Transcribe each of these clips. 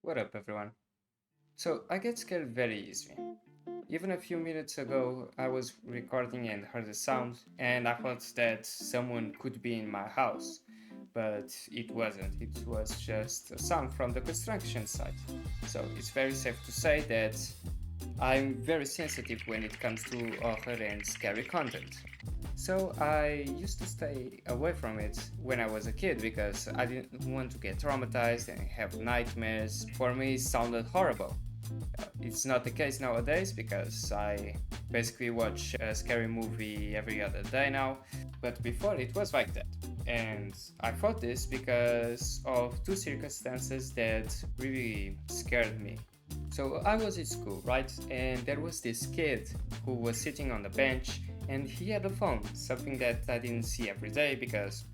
What up, everyone? So, I get scared very easily. Even a few minutes ago, I was recording and heard a sound, and I thought that someone could be in my house. But it wasn't, it was just a sound from the construction site. So, it's very safe to say that I'm very sensitive when it comes to horror and scary content. So I used to stay away from it when I was a kid because I didn't want to get traumatized and have nightmares. For me, it sounded horrible. It's not the case nowadays because I basically watch a scary movie every other day now, but before it was like that. And I thought this because of two circumstances that really scared me. So I was at school, right? And there was this kid who was sitting on the bench and he had a phone, something that I didn't see every day because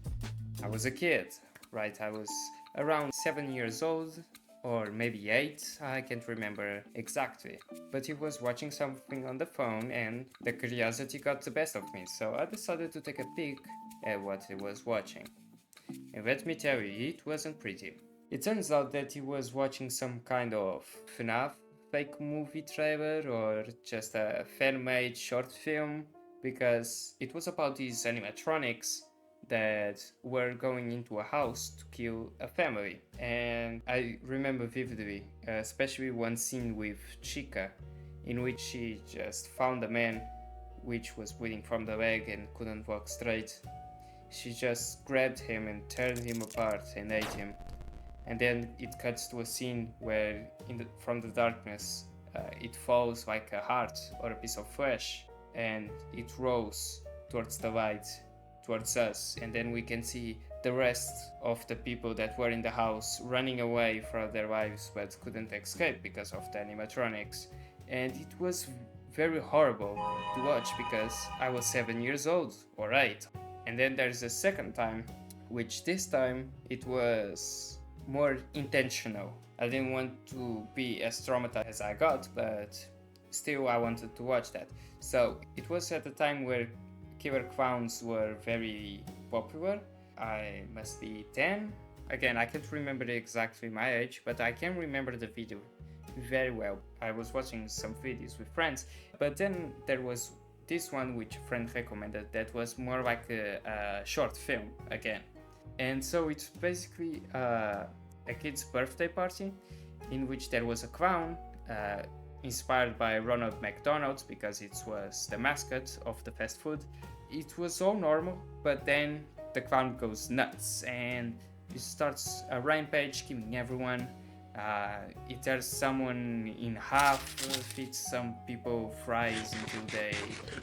I was a kid, right? I was around 7 years old or maybe 8, I can't remember exactly. But he was watching something on the phone and the curiosity got the best of me, so I decided to take a peek at what he was watching. And let me tell you, it wasn't pretty. It turns out that he was watching some kind of FNAF fake movie trailer or just a fan made short film because it was about these animatronics that were going into a house to kill a family. And I remember vividly, especially one scene with Chica, in which she just found a man which was bleeding from the leg and couldn't walk straight. She just grabbed him and turned him apart and ate him. And then it cuts to a scene where, from the darkness, it falls like a heart or a piece of flesh, and it rolls towards the light, towards us. And then we can see the rest of the people that were in the house running away for their lives but couldn't escape because of the animatronics. And it was very horrible to watch because I was 7 years old or 8. And then there's a second time, which this time it was more intentional. I didn't want to be as traumatized as I got, but still I wanted to watch that. So it was at a time where killer clowns were very popular. I must be 10. Again, I can't remember exactly my age, but I can remember the video very well. I was watching some videos with friends, but then there was this one which a friend recommended that was more like a short film again. And so it's basically a kid's birthday party in which there was a clown inspired by Ronald McDonald because it was the mascot of the fast food. It was all normal, but then the clown goes nuts and he starts a rampage, killing everyone. It tears someone in half, feeds some people fries until they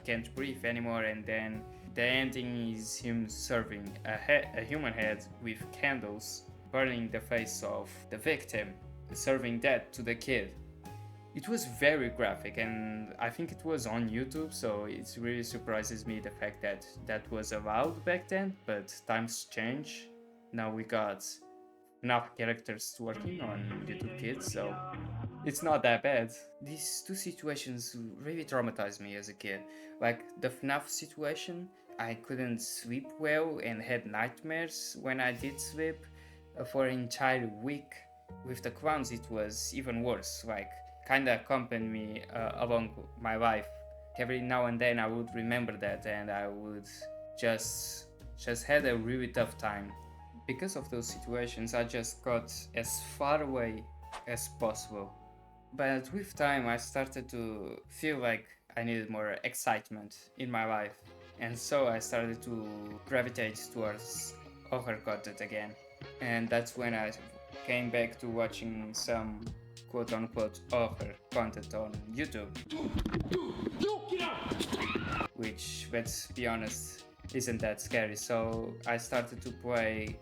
can't breathe anymore, and then the ending is him serving a human head with candles, burning the face of the victim, serving that to the kid. It was very graphic, and I think it was on YouTube, so it really surprises me the fact that that was allowed back then, but times change. Now we got enough characters working on YouTube Kids, so it's not that bad. These two situations really traumatized me as a kid. Like the FNAF situation, I couldn't sleep well and had nightmares when I did sleep for an entire week. With the clowns, it was even worse. Like, kinda accompanied me along my life. Every now and then, I would remember that, and I would just just had a really tough time. Because of those situations, I just got as far away as possible. But with time, I started to feel like I needed more excitement in my life, and so I started to gravitate towards horror content again. And that's when I came back to watching some quote unquote horror content on YouTube, which, let's be honest, isn't that scary. So I started to play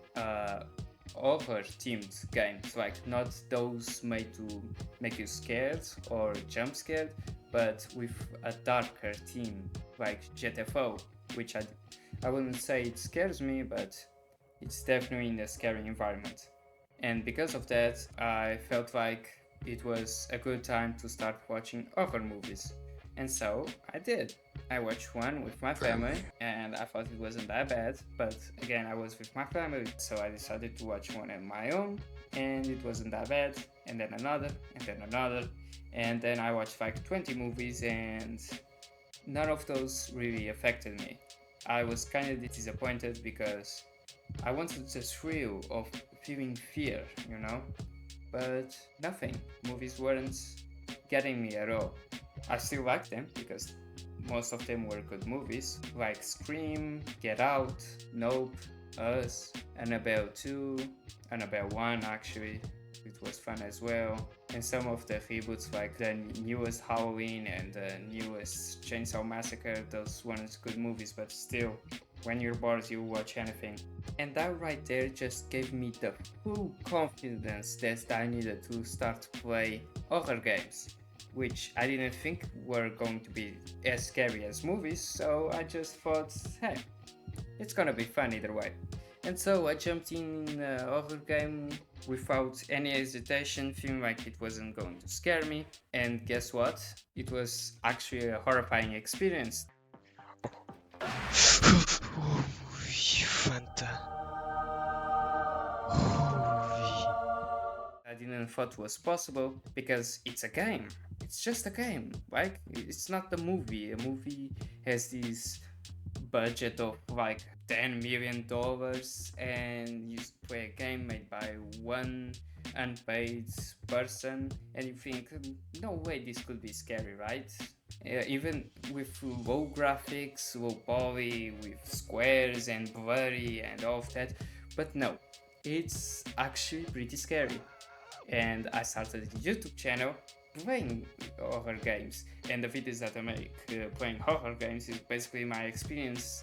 horror themed games, like not those made to make you scared or jump scared, but with a darker theme, like GTFO, which I wouldn't say it scares me, but it's definitely in a scary environment. And because of that, I felt like it was a good time to start watching horror movies. And so I did. I watched one with my family and I thought it wasn't that bad, but again, I was with my family, so I decided to watch one on my own. and it wasn't that bad, and then another, and then I watched like 20 movies, and none of those really affected me. I was kind of disappointed because I wanted the thrill of feeling fear, you know? But nothing. Movies weren't getting me at all. I still like them because most of them were good movies, like Scream, Get Out, Nope, Us, Annabelle 2, Annabelle 1 actually. It was fun as well. And some of the reboots, like the newest Halloween and the newest Chainsaw Massacre, those weren't good movies, but still, when you're bored, you watch anything. And that right there just gave me the full confidence that I needed to start to play horror games, which I didn't think were going to be as scary as movies, so I just thought, hey, it's gonna be fun either way. And so I jumped in a horror game without any hesitation, feeling like it wasn't going to scare me. And guess what? It was actually a horrifying experience. Fanta. I didn't thought was possible because it's a game. It's just a game. Like, it's not a movie. A movie has this budget of like $10 million and you play a game made by one unpaid person and you think, no way this could be scary, right? Even with low graphics, low poly, with squares and blurry and all of that, but no, it's actually pretty scary. And I started a YouTube channel playing horror games, and the videos that I make playing horror games is basically my experience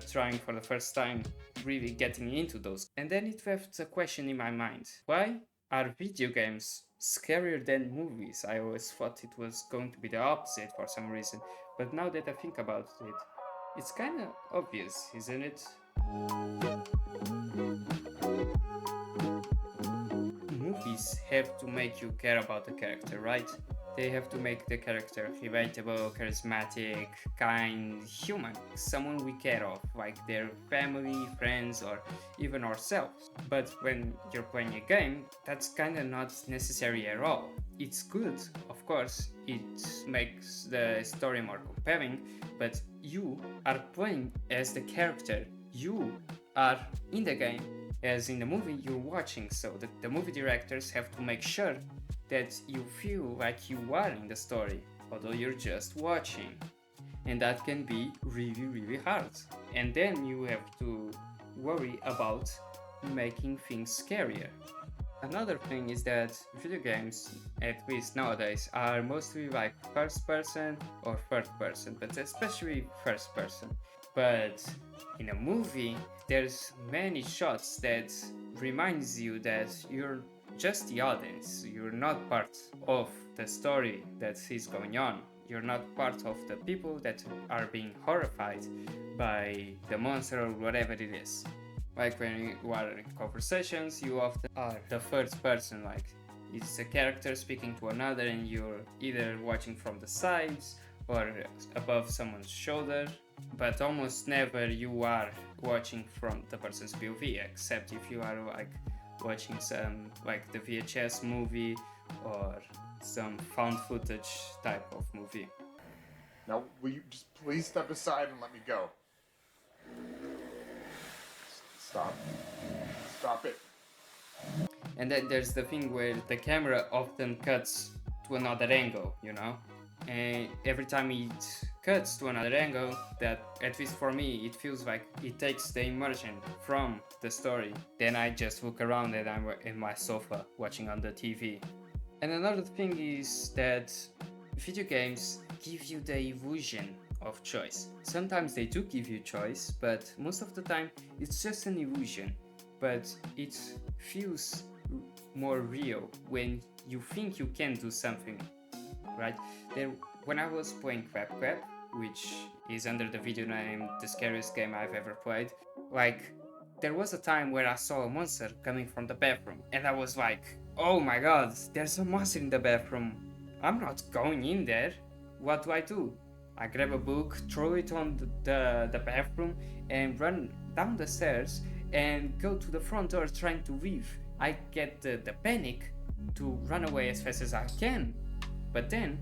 trying for the first time really getting into those. And then it left a question in my mind: why are video games scarier than movies? I always thought it was going to be the opposite for some reason, but now that I think about it, it's kind of obvious, isn't it? Movies have to make you care about the character, right? They have to make the character relatable, charismatic, kind, human, someone we care of, like their family, friends, or even ourselves. But when you're playing a game, that's kinda not necessary at all. It's good, of course, it makes the story more compelling, but you are playing as the character. You are in the game as in the movie you're watching, so the movie directors have to make sure that you feel like you are in the story, although you're just watching. And that can be really, really hard. And then you have to worry about making things scarier. Another thing is that video games, at least nowadays, are mostly like first person or third person, but especially first person. But in a movie, there's many shots that reminds you that you're just the audience. You're not part of the story that is going on. You're not part of the people that are being horrified by the monster or whatever it is. Like when you are in conversations, you often are the first person, like it's a character speaking to another and you're either watching from the sides or above someone's shoulder, but almost never you are watching from the person's POV, except if you are like watching some like the VHS movie or some found footage type of movie. Now, will you just please step aside and let me go? Stop. Stop it. And then there's the thing where the camera often cuts to another angle, you know? And every time it cuts to another angle, that, at least for me, it feels like it takes the immersion from the story. Then I just look around and I'm in my sofa watching on the TV. And another thing is that video games give you the illusion of choice. Sometimes they do give you choice, but most of the time it's just an illusion. But it feels more real when you think you can do something, right? Then when I was playing Crap Crap, which is under the video name The Scariest Game I've Ever Played, like there was a time where I saw a monster coming from the bathroom and I was like, oh my god, there's a monster in the bathroom. I'm not going in there. What do? I grab a book, throw it on the bathroom and run down the stairs and go to the front door trying to leave. I get the panic to run away as fast as I can. But then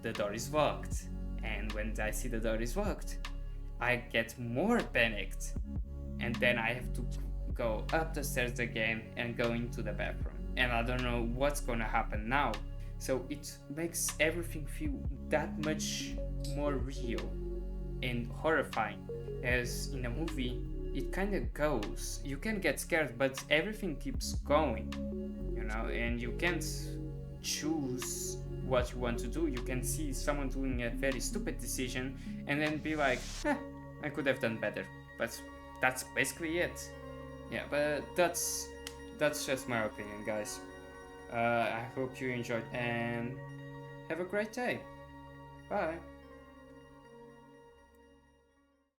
the door is locked. And when I see the door is locked, I get more panicked. And then I have to go up the stairs again and go into the bathroom. And I don't know what's gonna happen now. So it makes everything feel that much more real and horrifying. As in a movie, it kind of goes. You can get scared, but everything keeps going, you know, and you can't choose what you want to do. You can see someone doing a very stupid decision and then be like, I could have done better. But that's basically it. Yeah, but that's just my opinion, guys. I hope you enjoyed and have a great day. Bye.